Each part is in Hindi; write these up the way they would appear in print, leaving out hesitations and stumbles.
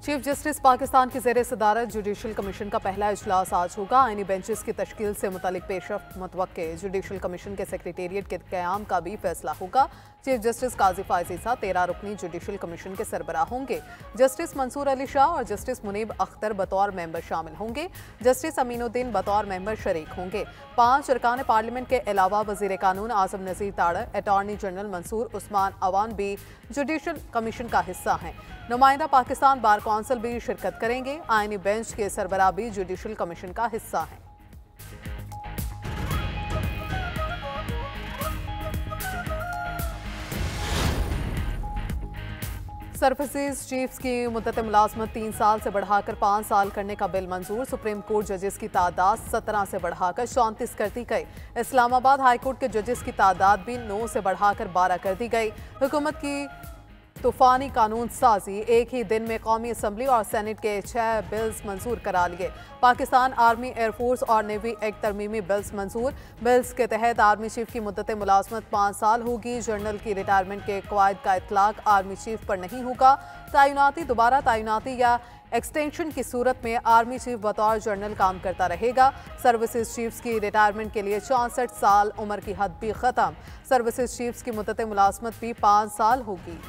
चीफ जस्टिस पाकिस्तान की ज़ेर सदारत जुडिशल कमीशन का पहला इजलास आज होगा। आईनी बेंचेस की तश्कील से मुतालिक पेशरफ्त मुतवक्के। जुडिशल कमीशन के सेक्रेटेरिएट के क़याम का भी फैसला होगा। चीफ जस्टिस काजी फायज ईसा 13 रुकनी जुडिशल कमीशन के सरबराह होंगे। जस्टिस मंसूर अली शाह और जस्टिस मुनीब अख्तर बतौर मेंबर शामिल होंगे। जस्टिस अमीनुद्दीन बतौर मेंबर शरीक होंगे। 5 अरकान पार्लियामेंट के अलावा वजीर कानून आजम नज़ीर ताड़र, अटॉर्नी जनरल मंसूर उस्मान अवान भी जुडिशल कमीशन का हिस्सा हैं। नुमाइंदा पाकिस्तान बार कौंसिल भी शिरकत करेंगे। आईनी बेंच के सरबराह भी जुडिशल कमीशन का हिस्सा हैं। सरफसीज चीफ्स की मुद्दत मुलाजमत 3 साल से बढ़ाकर 5 साल करने का बिल मंजूर। सुप्रीम कोर्ट जजेस की तादाद 17 से बढ़ाकर 34 कर दी गई। इस्लामाबाद हाई कोर्ट के जजेस की तादाद भी 9 से बढ़ाकर 12 कर दी गई। हुकूमत की तूफानी कानून साजी, एक ही दिन में कौमी असम्बली और सेनेट के 6 बिल्स मंजूर करा लिए। पाकिस्तान आर्मी, एयरफोर्स और नेवी एक्ट तरमीमी बिल्स मंजूर। बिल्स के तहत आर्मी चीफ की मुद्दत मुलाजमत 5 साल होगी। जनरल की रिटायरमेंट के कवायद का इतलाक आर्मी चीफ पर नहीं होगा। तैनाती, दोबारा तैनाती या एक्सटेंशन की सूरत में आर्मी चीफ बतौर जनरल काम करता रहेगा। सर्विसेज चीफ्स की रिटायरमेंट के लिए 64 साल उम्र की हद भी खत्म। सर्विसेज चीफ्स की मुद्दत मुलाजमत भी 5 साल होगी।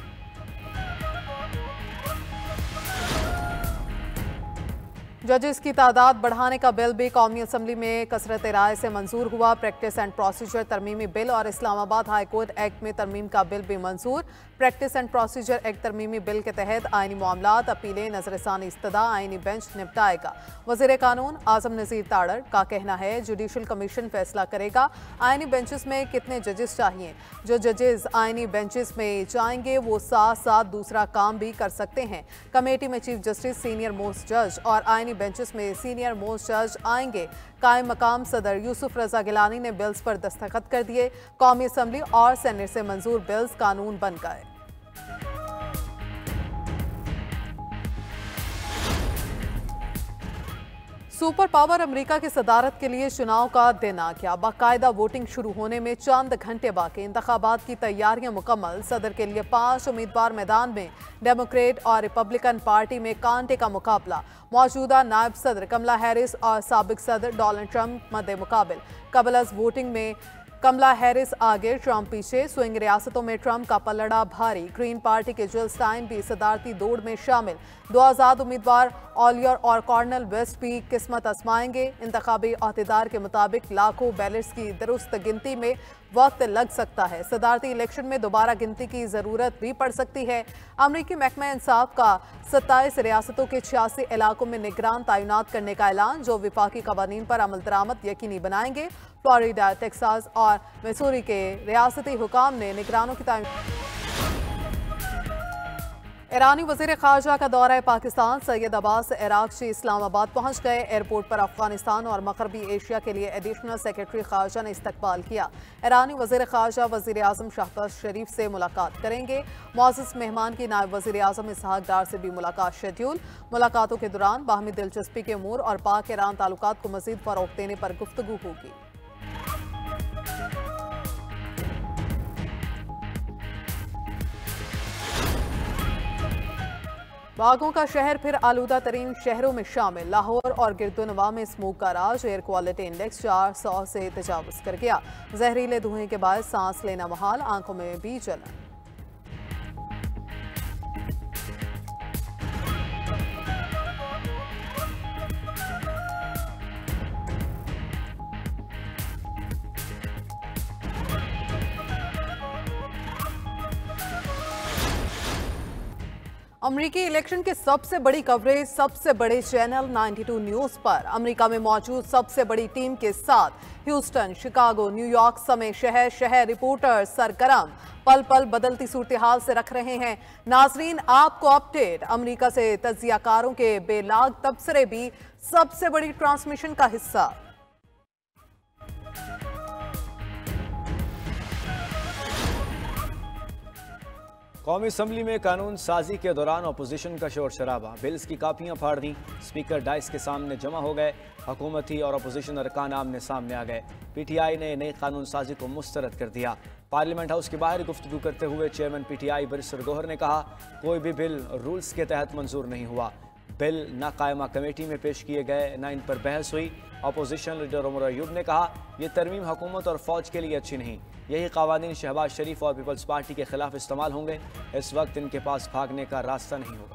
जजेस की तादाद बढ़ाने का बिल भी कौमी असम्बली में कसरत राय से मंजूर हुआ। प्रैक्टिस एंड प्रोसीजर तरमीमी बिल और इस्लामाबाद हाई कोर्ट एक्ट में तरमीम का बिल भी मंजूर। प्रैक्टिस एंड प्रोसीजर एक्ट तरमीमी बिल के तहत आईनी मामलात, अपीलें, नजरसानी इस्तदा आईनी बेंच निपटाएगा। वज़ीर कानून आजम नज़ीर ताड़र का कहना है जुडिशल कमीशन फैसला करेगा आईनी बेंचेस में कितने जजेस चाहिए। जो जजेस आईनी बेंचेस में जाएंगे वो साथ साथ दूसरा काम भी कर सकते हैं। कमेटी में चीफ जस्टिस, सीनियर मोस्ट जज और आईनी बेंचेस में सीनियर मोस्ट जज आएंगे। कायम मकाम सदर यूसुफ रजा गिलानी ने बिल्स पर दस्तखत कर दिए। कौमी असम्बली और सेनेट से मंजूर बिल्स कानून बन गए। सुपर पावर अमेरिका की सदारत के लिए चुनाव का दिन आ गया। बाकायदा वोटिंग शुरू होने में चंद घंटे बाकी। इंतखाबात की तैयारियां मुकम्मल। सदर के लिए 5 उम्मीदवार मैदान में। डेमोक्रेट और रिपब्लिकन पार्टी में कांटे का मुकाबला। मौजूदा नायब सदर कमला हैरिस और साबिक सदर डोनाल्ड ट्रंप मद्दे मुकाबिल। कबल वोटिंग में कमला हैरिस आगे, ट्रंप पीछे। स्विंग रियासतों में ट्रंप का पलड़ा भारी। ग्रीन पार्टी के जिल स्टाइन भी सदारती दौड़ में शामिल। 2 आज़ाद उम्मीदवार ऑलियर और कॉर्नल वेस्ट भी किस्मत आजमाएंगे। इंतखाबी अहदेदार के मुताबिक लाखों बैलेट्स की दुरुस्त गिनती में वक्त लग सकता है। सदारती इलेक्शन में दोबारा गिनती की जरूरत भी पड़ सकती है। अमरीकी महकमा इंसाफ का 27 रियासतों के 86 इलाकों में निगरान तैनात करने का ऐलान, जो विफाकी कवानीन पर अमल दरामद यकीनी बनाएंगे। फ्लोरिडा, टेक्सास और मिसूरी के रियासती हुकाम ने निगरानों की ईरानी वज़ीर ख़ारजा का दौरा पाकिस्तान। सैयद अब्बास इराक़ची इस्लामाबाद पहुंच गए। एयरपोर्ट पर अफगानिस्तान और मग़रबी एशिया के लिए एडिशनल सेक्रेटरी ख़ारजा ने इस्तकबाल किया। ईरानी वज़ीर ख़ारजा वज़ीर आज़म शहबाज शरीफ से मुलाकात करेंगे। मुअज़्ज़ज़ मेहमान की नायब वज़ीर आज़म इसहाक डार से भी मुलाकात शेड्यूल। मुलाकातों के दौरान बाहमी दिलचस्पी के अमूर और पाक ईरान ताल्लुकात को मज़ीद फ़रोग़ देने पर गुफ्तगू होगी। बागों का शहर फिर आलूदा तरीन शहरों में शामिल। लाहौर और गिरदोनवा में स्मोक का राज। एयर क्वालिटी इंडेक्स 400 से तजावुज़ कर गया। जहरीले धुएं के बाद सांस लेना मुहाल, आंखों में भी जलन। अमेरिकी इलेक्शन के सबसे बड़ी कवरेज सबसे बड़े चैनल 92 न्यूज पर। अमेरिका में मौजूद सबसे बड़ी टीम के साथ ह्यूस्टन, शिकागो, न्यूयॉर्क समेत शहर शहर रिपोर्टर्स सरगर्म पल पल बदलती सूरत हाल से रख रहे हैं नाजरीन आपको अपडेट। अमेरिका से तज्जियाकारों के बेलाग तबसरे भी सबसे बड़ी ट्रांसमिशन का हिस्सा। कौमी असम्बली में कानून साजी के दौरान अपोजिशन का शोर शराबा। बिल्स की कापियां फाड़ दी। स्पीकर डाइस के सामने जमा हो गए। हुकूमती और अपोजिशन अरकान आमने सामने आ गए। PTI ने नई कानून साजी को मुस्तरद कर दिया। पार्लियामेंट हाउस के बाहर गुफ्तगू करते हुए चेयरमैन PTI बैरिस्टर गौहर ने कहा कोई भी बिल रूल्स के तहत मंजूर नहीं हुआ। बिल न कायमा कमेटी में पेश किए गए, न इन पर बहस हुई। अपोजिशन लीडर उमर अयूब ने कहा, यह तरमीम हुकूमत और फौज के लिए अच्छी नहीं। यही कवानीन शहबाज शरीफ और पीपल्स पार्टी के खिलाफ इस्तेमाल होंगे। इस वक्त इनके पास भागने का रास्ता नहीं होगा।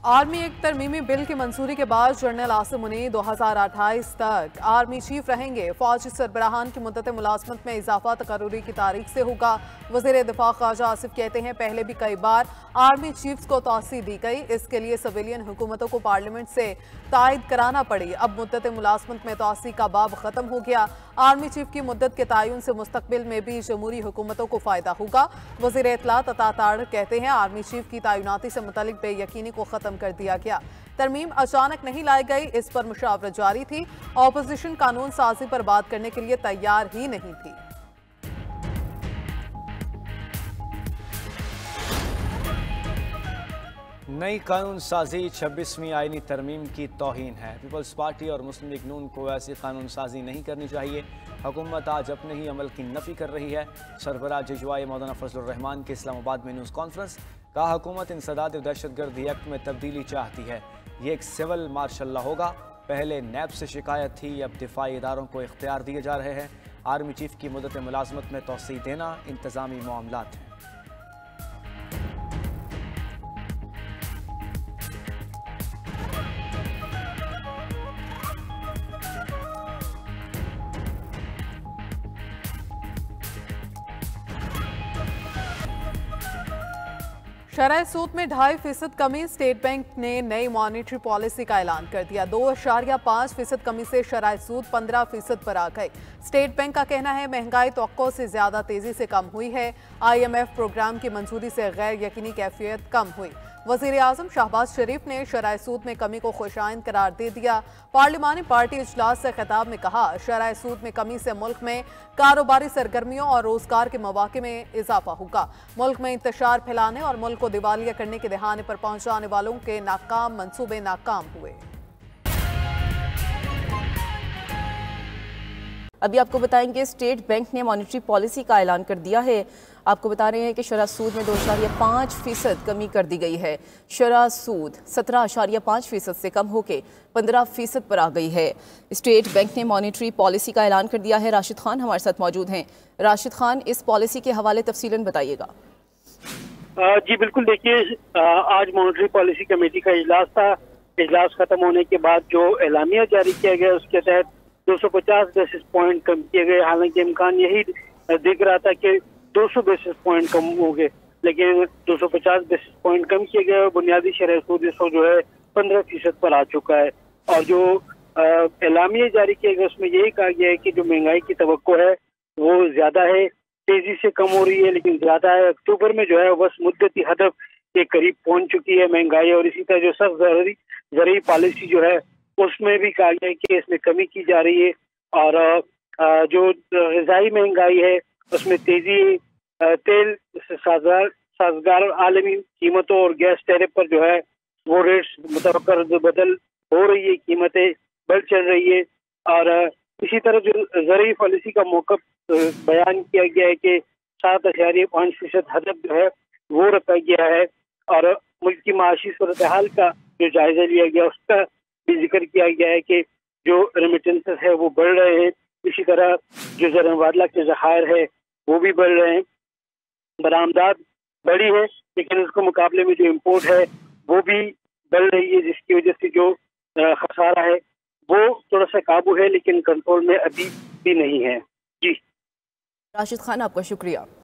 आर्मी एक तरमीमी बिल की मंजूरी के बाद जनरल आसिम मुनीर 2028 तक आर्मी चीफ रहेंगे। फौजी सरबराहान की मुद्दत मुलाजमत में इजाफा तकर्री की तारीख से होगा। वज़ीर दिफा ख्वाजा आसिफ कहते हैं, पहले भी कई बार आर्मी चीफ्स को तौसी दी गई, इसके लिए सिविलियन हुकूमतों को पार्लियामेंट से तायद कराना पड़ी। अब मुद्दत मुलाजमत में तौसी का बाब खत्म हो गया। आर्मी चीफ की मुद्दत के तयन से मुस्तकबिल में भी जमहूरी हुकूमतों को फायदा होगा। वज़ीर इत्तलात अता तारिक कहते हैं, आर्मी चीफ की तैनाती से मुतल्लिक बेयकीनी को खत्म कर दिया गया। तरमीम अचानक नहीं लाई गई, इस पर मुशावरत जारी थी। ऑपोजिशन कानून साजी पर बात करने के लिए तैयार ही नहीं थी। नई कानून साजी 26वीं आईनी तरमीम की तौहीन है। पीपल्स पार्टी और मुस्लिम लीग नून को ऐसी कानून साजी नहीं करनी चाहिए। हुकूमत आज अपने ही अमल की नफी कर रही है। सरबराह जजवाए मौलाना फजलुर रहमान की इस्लामाबाद में न्यूज़ कॉन्फ्रेंस। कहा, हुकूमत इंसदाद दहशतगर्दी एक्ट में तब्दीली चाहती है। ये एक सिविल मार्शल लॉ होगा। पहले नैब से शिकायत थी, अब दिफाई इदारों को इख्तियार दिए जा रहे हैं। आर्मी चीफ की मुद्दत मुलाजमत में तोसी देना इंतजामी मामलात हैं। शरह सूद में 2.5% कमी। स्टेट बैंक ने नई मॉनेटरी पॉलिसी का ऐलान कर दिया। 2.5% कमी से शरह सूद 15% पर आ गई। स्टेट बैंक का कहना है, महंगाई तवक्को से ज्यादा तेजी से कम हुई है। IMF प्रोग्राम की मंजूरी से गैर यकीनी कैफियत कम हुई। वज़ीर आज़म शहबाज शरीफ ने शरह सूद में कमी को खुशाइंद करार दे दिया। पार्लिमानी पार्टी इजलास से खिताब में कहा, शरह सूद में कमी से मुल्क में कारोबारी सरगर्मियों और रोजगार के मौके में इजाफा होगा। मुल्क में इंतशार फैलाने और मुल्क को दिवालिया करने के दहाने पर पहुंचाने वालों के नाकाम मंसूबे नाकाम हुए। अभी आपको बताएंगे, स्टेट बैंक ने मॉनेटरी पॉलिसी का ऐलान कर दिया है। आपको बता रहे हैं कि शरह सूद में 2.5% कमी कर दी गई है। शरह सूद 17.5% से कम होकर 15% पर आ गई है। स्टेट बैंक ने मॉनेटरी पॉलिसी का ऐलान कर दिया है। राशिद खान हमारे साथ मौजूद हैं। राशिद खान, इस पॉलिसी के हवाले तफसीलन बताइएगा। जी बिल्कुल, देखिए आज मॉनेटरी पॉलिसी कमेटी का इजलास था। इजलास खत्म होने के बाद जो एलामिया जारी किया गया, उसके तहत 250 बेसिस पॉइंट कम किए गए। हालांकि इम्कान यही दिख रहा था कि 200 बेसिस पॉइंट कम होंगे, लेकिन 250 बेसिस पॉइंट कम किए गए। बुनियादी शरह सूद इस वक्त जो है 15% पर आ चुका है। और जो एलामिया जारी किया गया उसमें यही कहा गया है कि जो महंगाई की तवक्को है वो ज्यादा है, तेजी से कम हो रही है लेकिन ज्यादा है। अक्टूबर में जो है बस मुद्दती हदफ के करीब पहुंच चुकी है महंगाई। और इसी तरह जो सख्त ज़रूरी पॉलिसी जो है उसमें भी कहा गया है कि इसमें कमी की जा रही है। और जो ग़िज़ाई महंगाई है उसमें तेजी, तेल साजगार आलमी कीमतों और गैस टैरिफ पर जो है वो रेट्स मुतवक्कर बदल हो रही है, कीमतें बढ़ चल रही है। और इसी तरह जो ज़रूरी पॉलिसी का मौक़िफ़ बयान किया गया है कि 7.5% हदफ जो है वो रखा गया है। और मुल्क की माशी सूरत हाल का जो जायजा लिया गया उसका भी जिक्र किया गया है कि जो रेमिटेंसेस है वो बढ़ रहे हैं। इसी तरह जो ज़र-ए-मुबादला के ज़खायर है वो भी बढ़ रहे हैं। बरामदात बढ़ी है लेकिन उसके मुकाबले में जो इम्पोर्ट है वो भी बढ़ रही है, जिसकी वजह से जो खसारा है वो थोड़ा सा काबू है लेकिन कंट्रोल में अभी भी नहीं है। जी राशिद खान, आपका शुक्रिया।